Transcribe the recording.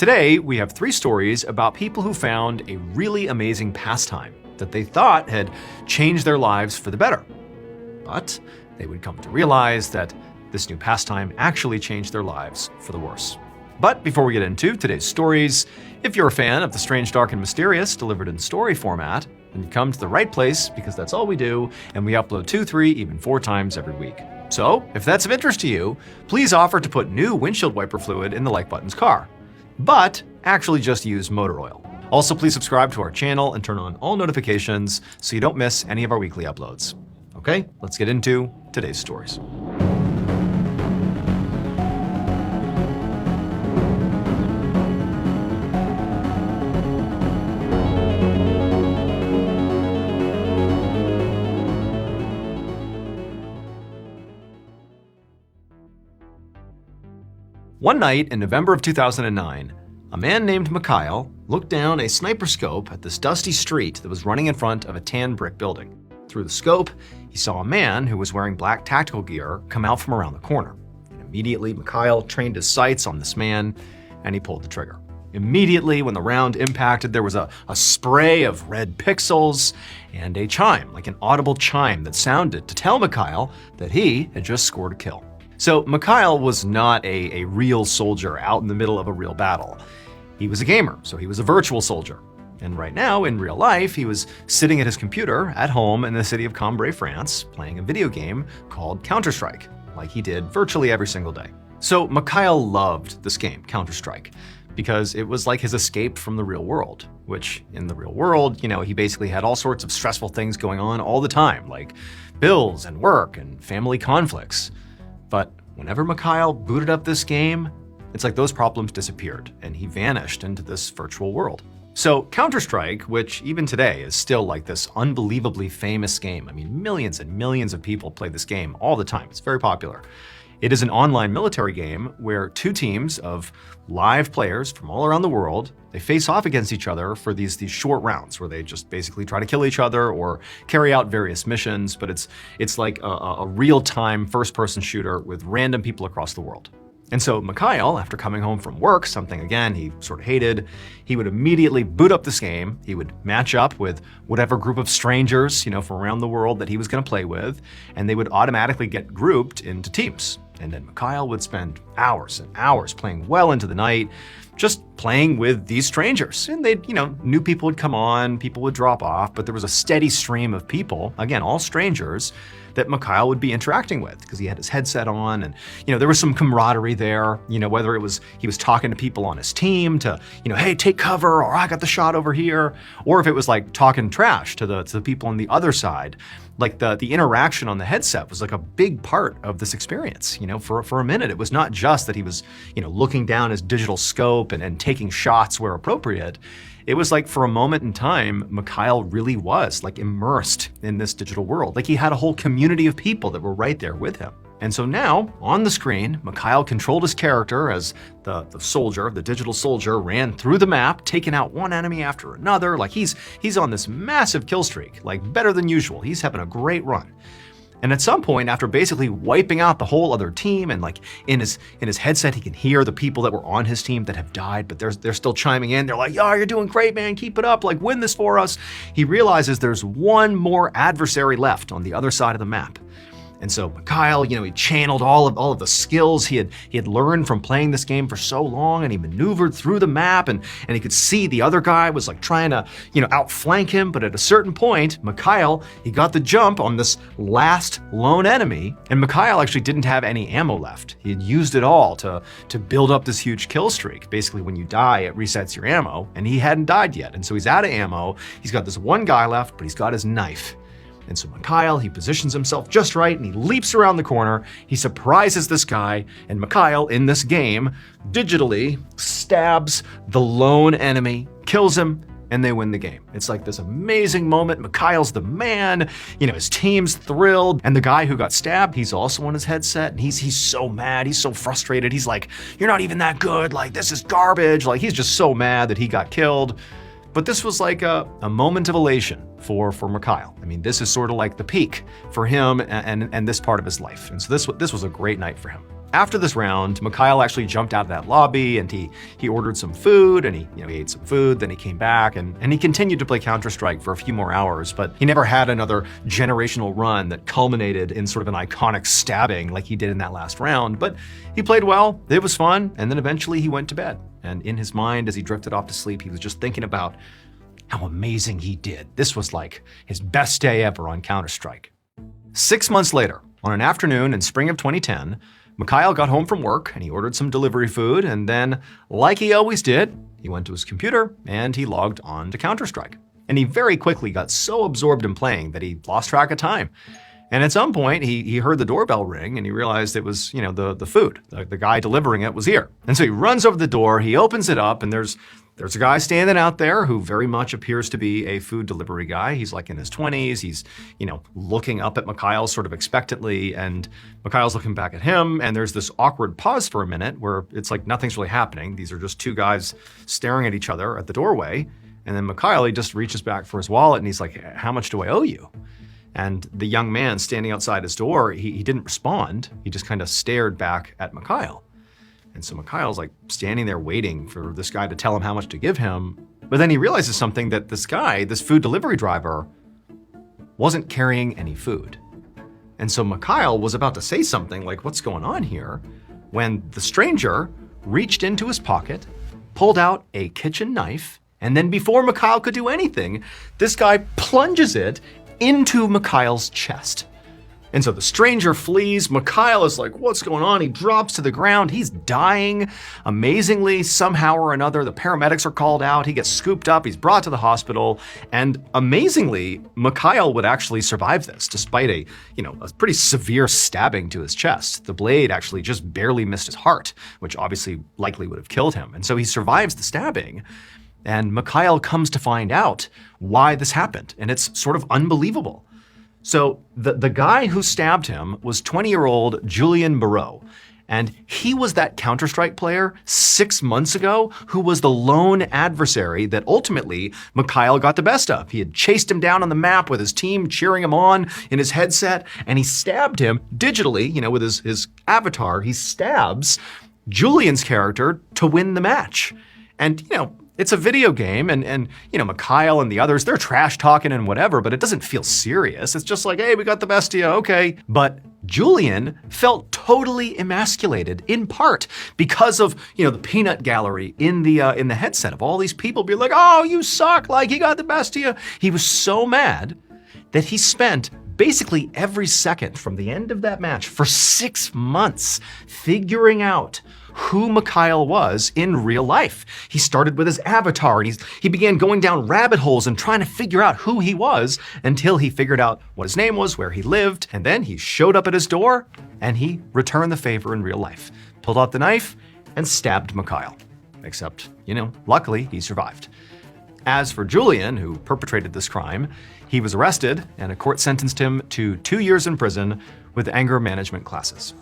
Today, we have 3 stories about people who found a really amazing pastime that they thought had changed their lives for the better. But they would come to realize that this new pastime actually changed their lives for the worse. But before we get into today's stories, if you're a fan of the strange, dark, and mysterious delivered in story format, then you come to the right place because that's all we do, and we upload 2, 3, even 4 times every week. So, if that's of interest to you, please offer to put new windshield wiper fluid in the like button's car. But actually just use motor oil. Also, please subscribe to our channel and turn on all notifications so you don't miss any of our weekly uploads. Okay, let's get into today's stories. One night in November of 2009, a man named Mikhail looked down a sniper scope at this dusty street that was running in front of a tan brick building. Through the scope, he saw a man who was wearing black tactical gear come out from around the corner. And immediately, Mikhail trained his sights on this man, and he pulled the trigger. Immediately, when the round impacted, there was a spray of red pixels and a chime, like an audible chime that sounded to tell Mikhail that he had just scored a kill. So Mikhail was not a real soldier out in the middle of a real battle. He was a gamer, so he was a virtual soldier. And right now, in real life, he was sitting at his computer at home in the city of Cambrai, France, playing a video game called Counter-Strike, like he did virtually every single day. So Mikhail loved this game, Counter-Strike, because it was like his escape from the real world, which in the real world, he basically had all sorts of stressful things going on all the time, like bills and work and family conflicts. But whenever Mikhail booted up this game, it's like those problems disappeared and he vanished into this virtual world. So Counter-Strike, which even today is still like this unbelievably famous game. I mean, millions and millions of people play this game all the time. It's very popular. It is an online military game where 2 teams of live players from all around the world, they face off against each other for these short rounds where they just basically try to kill each other or carry out various missions, but it's like a real-time first-person shooter with random people across the world. And so Mikhail, after coming home from work, something again he sort of hated, he would immediately boot up this game. He would match up with whatever group of strangers, from around the world that he was going to play with, and they would automatically get grouped into teams. And then Mikhail would spend hours and hours playing well into the night, just playing with these strangers. And they'd, new people would come on, people would drop off, but there was a steady stream of people, again, all strangers, that Mikhail would be interacting with because he had his headset on and, there was some camaraderie there, whether it was he was talking to people on his team to, hey, take cover, or I got the shot over here, or if it was like talking trash to the people on the other side. Like the interaction on the headset was like a big part of this experience. For a minute, it was not just that he was, looking down his digital scope and taking shots where appropriate. It was like for a moment in time, Mikhail really was like immersed in this digital world. Like he had a whole community of people that were right there with him. And so now, on the screen, Mikhail controlled his character as the soldier, the digital soldier, ran through the map, taking out one enemy after another. Like he's on this massive kill streak, like better than usual. He's having a great run. And at some point, after basically wiping out the whole other team, and like in his headset, he can hear the people that were on his team that have died, but they're still chiming in. They're like, "Oh, you're doing great, man. Keep it up. Like, win this for us." He realizes there's one more adversary left on the other side of the map. And so Mikhail, he channeled all of the skills he had learned from playing this game for so long, and he maneuvered through the map, and he could see the other guy was like trying to, outflank him. But at a certain point, Mikhail, he got the jump on this last lone enemy, and Mikhail actually didn't have any ammo left. He had used it all to build up this huge kill streak. Basically, when you die, it resets your ammo, and he hadn't died yet. And so he's out of ammo. He's got this one guy left, but he's got his knife. And so Mikhail, he positions himself just right and he leaps around the corner. He surprises this guy, and Mikhail, in this game, digitally stabs the lone enemy, kills him, and they win the game. It's like this amazing moment. Mikhail's the man, his team's thrilled, and the guy who got stabbed, he's also on his headset, and he's so mad, he's so frustrated. He's like, "You're not even that good, like this is garbage." Like he's just so mad that he got killed. But this was like a moment of elation for Mikhail. I mean, this is sort of like the peak for him and this part of his life. And so this was a great night for him. After this round, Mikhail actually jumped out of that lobby and he ordered some food and he ate some food, then he came back and he continued to play Counter-Strike for a few more hours, but he never had another generational run that culminated in sort of an iconic stabbing like he did in that last round. But he played well, it was fun, and then eventually he went to bed. And in his mind, as he drifted off to sleep, he was just thinking about how amazing he did. This was like his best day ever on Counter-Strike. 6 months later, on an afternoon in spring of 2010, Mikhail got home from work and he ordered some delivery food, and then, like he always did, he went to his computer and he logged on to Counter-Strike. And he very quickly got so absorbed in playing that he lost track of time. And at some point, he heard the doorbell ring and he realized it was, the food. The guy delivering it was here. And so he runs over the door, he opens it up, and there's a guy standing out there who very much appears to be a food delivery guy. He's like in his 20s. He's, looking up at Mikhail sort of expectantly, and Mikhail's looking back at him, and there's this awkward pause for a minute where it's like nothing's really happening. These are just two guys staring at each other at the doorway. And then Mikhail, he just reaches back for his wallet and he's like, "How much do I owe you?" And the young man standing outside his door, he didn't respond. He just kind of stared back at Mikhail. And so Mikhail's like standing there waiting for this guy to tell him how much to give him. But then he realizes something, that this guy, this food delivery driver, wasn't carrying any food. And so Mikhail was about to say something like, "What's going on here?" when the stranger reached into his pocket, pulled out a kitchen knife, and then before Mikhail could do anything, this guy plunges it into Mikhail's chest. And so the stranger flees. Mikhail is like, "What's going on?" He drops to the ground. He's dying. Amazingly, somehow or another, the paramedics are called out. He gets scooped up. He's brought to the hospital. And amazingly, Mikhail would actually survive this, despite a pretty severe stabbing to his chest. The blade actually just barely missed his heart, which obviously likely would have killed him. And so he survives the stabbing. And Mikhail comes to find out why this happened. And it's sort of unbelievable. So the guy who stabbed him was 20-year-old Julian Barreau. And he was that Counter-Strike player 6 months ago who was the lone adversary that ultimately Mikhail got the best of. He had chased him down on the map with his team cheering him on in his headset, and he stabbed him digitally, with his avatar. He stabs Julian's character to win the match. And, it's a video game, and Mikhail and the others, they're trash talking and whatever, but it doesn't feel serious. It's just like, "Hey, we got the best of you, okay." But Julian felt totally emasculated, in part because of the peanut gallery in the headset of all these people being like, "Oh, you suck! Like, he got the best of you." He was so mad that he spent basically every second from the end of that match for 6 months figuring out who Mikhail was in real life. He started with his avatar and he began going down rabbit holes and trying to figure out who he was until he figured out what his name was, where he lived, and then he showed up at his door and he returned the favor in real life. Pulled out the knife and stabbed Mikhail. Except, luckily he survived. As for Julian, who perpetrated this crime, he was arrested and a court sentenced him to 2 years in prison with anger management classes.